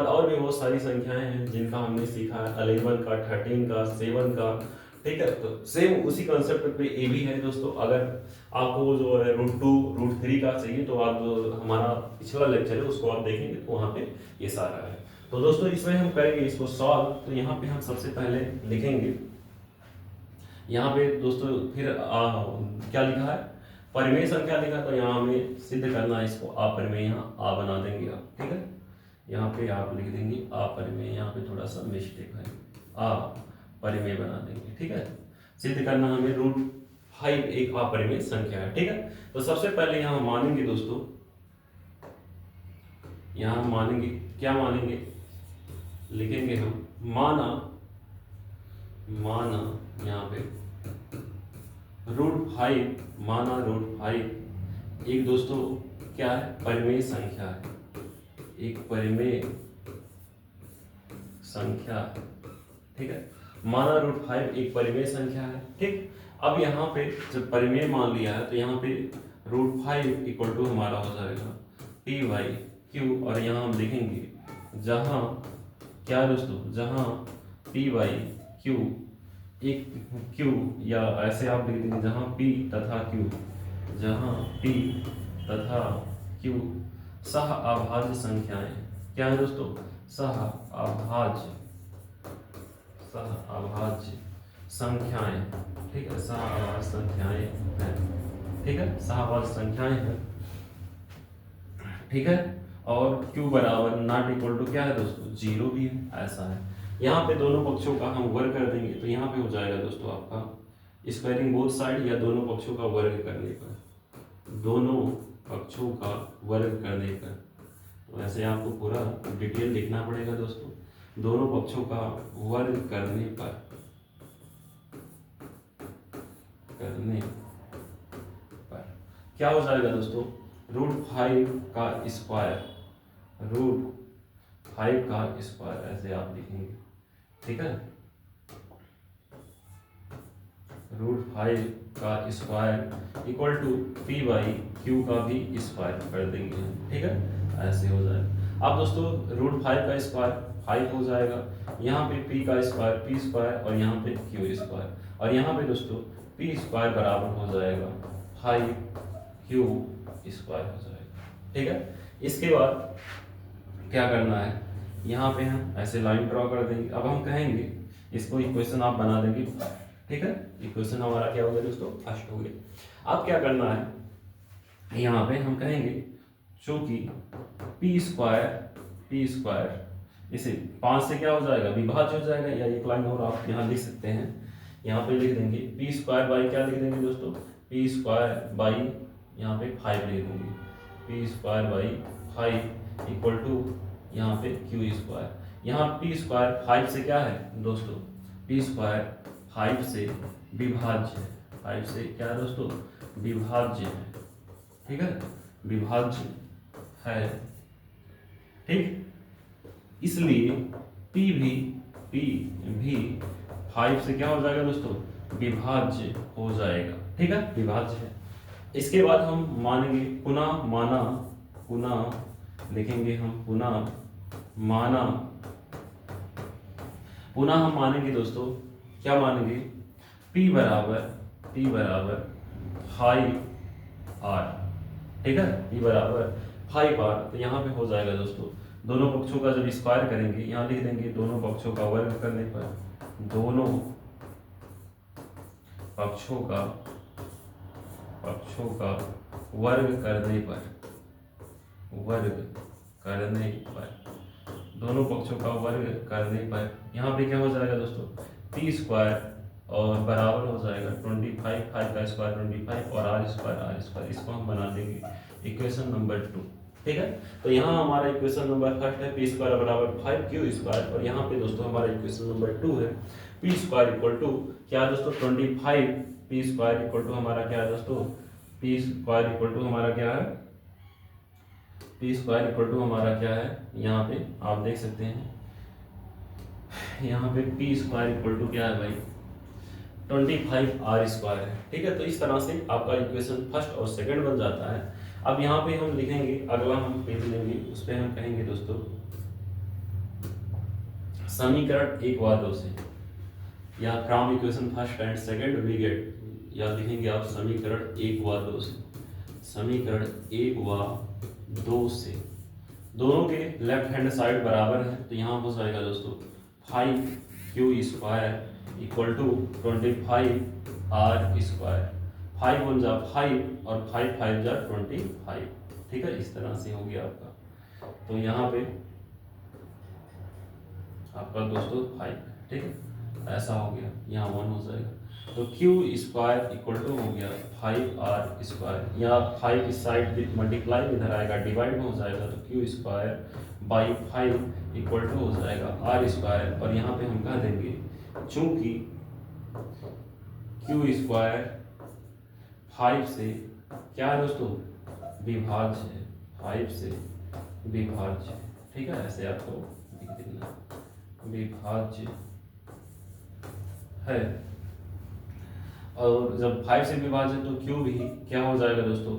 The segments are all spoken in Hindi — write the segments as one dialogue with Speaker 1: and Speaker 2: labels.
Speaker 1: और भी बहुत सारी संख्याएं हैं जिनका हमने सीखा है, 11 का, 13 का, 7 का। ठीक है, तो सेम उसी कॉन्सेप्ट पे ये भी है दोस्तों। अगर आपको जो है √2 √3 का चाहिए तो आप जो हमारा पिछला लेक्चर है उसको आप देखेंगे तो वहाँ पे ये सारा है। तो दोस्तों इसमें हम करेंगे इसको सॉल्व। तो यहाँ पे हम सबसे पहले लिखेंगे, यहाँ पे दोस्तों फिर क्या लिखा है, परिमेय संख्या लिखा है, तो यहाँ हमें सिद्ध करना है इसको। अपरिमेय यहाँ आ बना देंगे आप, ठीक है। यहाँ पे आप लिख देंगे अपरिमेय, यहाँ पे थोड़ा सा मिस्टेक है, अपरिमेय बना देंगे, ठीक है। सिद्ध करना हमें √5 एक अपरिमेय संख्या है, ठीक है। तो सबसे पहले यहाँ मानेंगे दोस्तों, यहाँ मानेंगे, क्या मानेंगे, लिखेंगे हम माना, माना यहाँ पे √5, माना √5 एक दोस्तों क्या है, परिमेय संख्या है, एक परिमेय संख्या, ठीक है। माना √5 एक परिमेय संख्या है, ठीक। अब यहाँ पे जब परिमेय मान लिया है तो यहाँ पे √5 इक्वल टू हमारा हो जाएगा p/q, और यहाँ हम लिखेंगे जहाँ क्या दोस्तों, जहाँ p/q एक q, या ऐसे आप लिख देंगे जहाँ p तथा q, जहाँ p तथा q सह अभाज्य संख्याएं, क्या है दोस्तों, सह अभाज्य, सह अभाज्य संख्याएं, ठीक है, सह अभाज्य संख्याएं हैं, ठीक है, सह अभाज्य संख्याएं हैं, ठीक है। और q बराबर नॉट इक्वल टू क्या है दोस्तों, 0 भी है, ऐसा है। यहाँ पे दोनों पक्षों का हम वर्ग कर देंगे तो यहाँ पे हो जाएगा दोस्तों आपका स्क्वायरिंग बोथ साइड, या दोनों पक्षों का वर्ग करने पर, दोनों पक्षों का वर्ग करने पर, तो ऐसे आपको पूरा डिटेल लिखना पड़ेगा दोस्तों। दोनों पक्षों का वर्ग करने पर, करने पर क्या हो जाएगा दोस्तों, √5 का स्क्वायर, √5 का स्क्वायर ऐसे आप लिखेंगे, ठीक है। √5 का स्क्वायर इक्वल टू p/q का भी स्क्वायर कर देंगे, ठीक है, ऐसे हो जाएगा। अब दोस्तों √5 का स्क्वायर 5 हो जाएगा, यहाँ पे p का स्क्वायर p स्क्वायर, और यहाँ पे q स्क्वायर, और यहाँ पे दोस्तों p स्क्वायर बराबर हो जाएगा 5q स्क्वायर हो जाएगा, ठीक है। इसके बाद क्या करना है, यहाँ पे हम ऐसे लाइन ड्रॉ कर देंगे। अब हम कहेंगे इसको इक्वेशन आप बना देंगे, ठीक है। इक्वेशन हमारा क्या हो गया दोस्तों, फर्स्ट हो गया। अब क्या करना है, यहाँ पे हम कहेंगे चूंकि p स्क्वायर इसे 5 से क्या हो जाएगा, विभाज्य हो जाएगा, या एक लाइन और आप यहाँ लिख सकते हैं, यहाँ पे लिख देंगे p स्क्वायर बाई क्या लिख देंगे दोस्तों, p स्क्वायर बाई यहाँ पे 5 लिख देंगे, p square by 5 equal to यहाँ पे q स्क्वायर। यहाँ p स्क्वायर 5 से क्या है दोस्तों, p स्क्वायर 5 से विभाज्य है, 5 से क्या है दोस्तों, विभाज्य है, ठीक है, विभाज्य है, ठीक। इसलिए p भी 5 से क्या हो जाएगा दोस्तों, विभाज्य हो जाएगा, ठीक है, विभाज्य है। इसके बाद हम मानेंगे पुनः, माना, पुनः लिखेंगे हम पुनः, माना, पुनः हम मानेंगे दोस्तों, क्या मानेंगे, p बराबर 5r, ठीक है, p बराबर 5r। तो यहाँ पे हो जाएगा दोस्तों, दोनों पक्षों का जब स्क्वायर करेंगे, यहाँ लिख देंगे दोनों पक्षों का वर्ग करने पर, दोनों पक्षों का वर्ग करने पर, वर्ग करने पर, दोनों पक्षों का वर्ग करने पर यहाँ पे क्या हो जाएगा दोस्तों, p स्क्वायर और बराबर हो जाएगा 25, 5 का स्क्वायर 25 और r स्क्वायर, इसको हम बना देंगे इक्वेशन नंबर 2, ठीक है। तो यहाँ हमारा इक्वेशन नंबर फर्स्ट है p स्क्वायर बराबर 5q स्क्वायर, और यहाँ पे दोस्तों हमारा इक्वेशन नंबर 2 है p स्क्वायर इक्वल टू क्या है दोस्तों 25, p स्क्वायर इक्वल टू हमारा क्या है दोस्तों, p स्क्वायर इक्वल टू हमारा क्या है, p स्क्वायर इक्वल टू हमारा क्या है, यहाँ पे आप देख सकते हैं, यहाँ पे p स्क्वायर इक्वल टू क्या है भाई, 25r स्क्वायर है, ठीक है। तो इस तरह से आपका इक्वेशन फर्स्ट और सेकंड बन जाता है। अब यहाँ पे हम लिखेंगे, अगला हम पेज लेंगे, उस पर हम कहेंगे दोस्तों समीकरण 1 व 2 से, या from equation first and second we get, या लिखेंगे आप समीकरण 1 व 2 से, समीकरण 1 व 2 से दोनों के लेफ्ट हैंड साइड बराबर है, तो यहाँ हो जाएगा दोस्तों 5q² इक्वल टू 25r²। 5 1 जा 5 और 5 5 जा 25, ठीक है। इस तरह से हो गया आपका, तो यहाँ पे आपका दोस्तों 5, ठीक है, ऐसा हो गया, यहाँ 1 हो जाएगा, तो q² इक्वल टू हो गया 5r², या 5 इस साइड मल्टीप्लाई इधर आएगा, डिवाइड में हो जाएगा, तो q² बाई 5 इक्वल टू हो जाएगा r², और यहाँ पे हम कह देंगे चूंकि q² 5 से क्या है दोस्तों, विभाज्य है, 5 से विभाज्य, ठीक है, ऐसे आपको लिख देना, विभाज्य है। और जब 5 से विभाज्य तो q भी क्या हो जाएगा दोस्तों,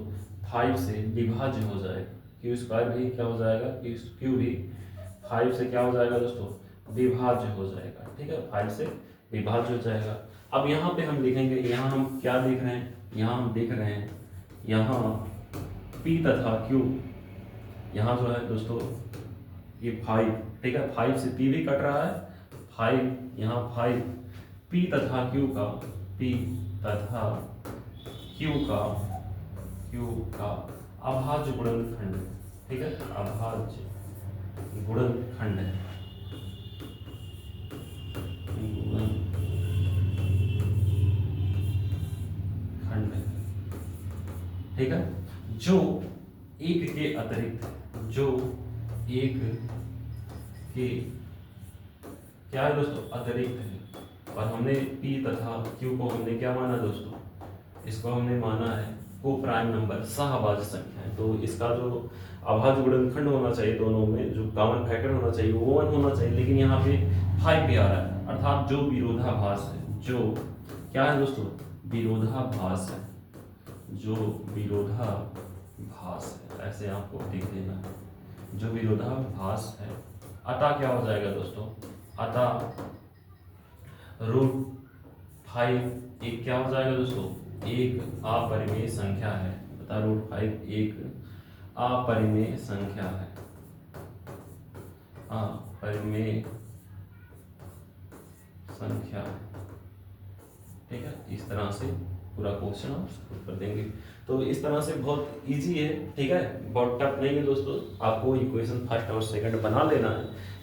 Speaker 1: 5 से विभाज्य हो जाएगा, q² भी क्या हो जाएगा, q भी 5 से क्या हो जाएगा दोस्तों, विभाज्य हो जाएगा, ठीक है, 5 से विभाज्य हो जाएगा। अब यहाँ पे हम लिखेंगे, यहाँ हम क्या देख रहे हैं, यहाँ हम देख रहे हैं, यहाँ p तथा q, यहाँ जो है दोस्तों ये 5, ठीक है, 5 से p भी कट रहा है, 5 यहाँ 5 p तथा q का अभाज्य गुणनखंड, ठीक है, अभाज्य गुणनखंड है, ठीक है, जो एक के अतिरिक्त, जो एक के क्या है दोस्तों, अतिरिक्त है, और हमने p तथा q को हमने क्या माना दोस्तों, इसको हमने माना है को प्राइम नंबर, सहभाज्य संख्या है, तो इसका जो अभाज्य गुणनखंड होना चाहिए, दोनों में जो कॉमन फैक्टर होना चाहिए वो 1 होना चाहिए, लेकिन यहाँ पे 5 भी आ रहा है, अर्थात जो विरोधाभास है, जो क्या है दोस्तों, विरोधाभास है, जो विरोधाभास है, ऐसे आपको लिख देना है, जो विरोधाभास है, अतः क्या हो जाएगा दोस्तों, अतः √5 एक क्या हो जाएगा दोस्तों, एक अपरिमेय संख्या है, अतः √5 एक अपरिमेय संख्या है, अपरिमेय संख्या, ठीक है। इस तरह से पूरा क्वेश्चन आप कर देंगे, तो इस तरह से बहुत इजी है, ठीक है, बहुत टफ नहीं है दोस्तों, आपको इक्वेशन फर्स्ट और सेकंड बना लेना है।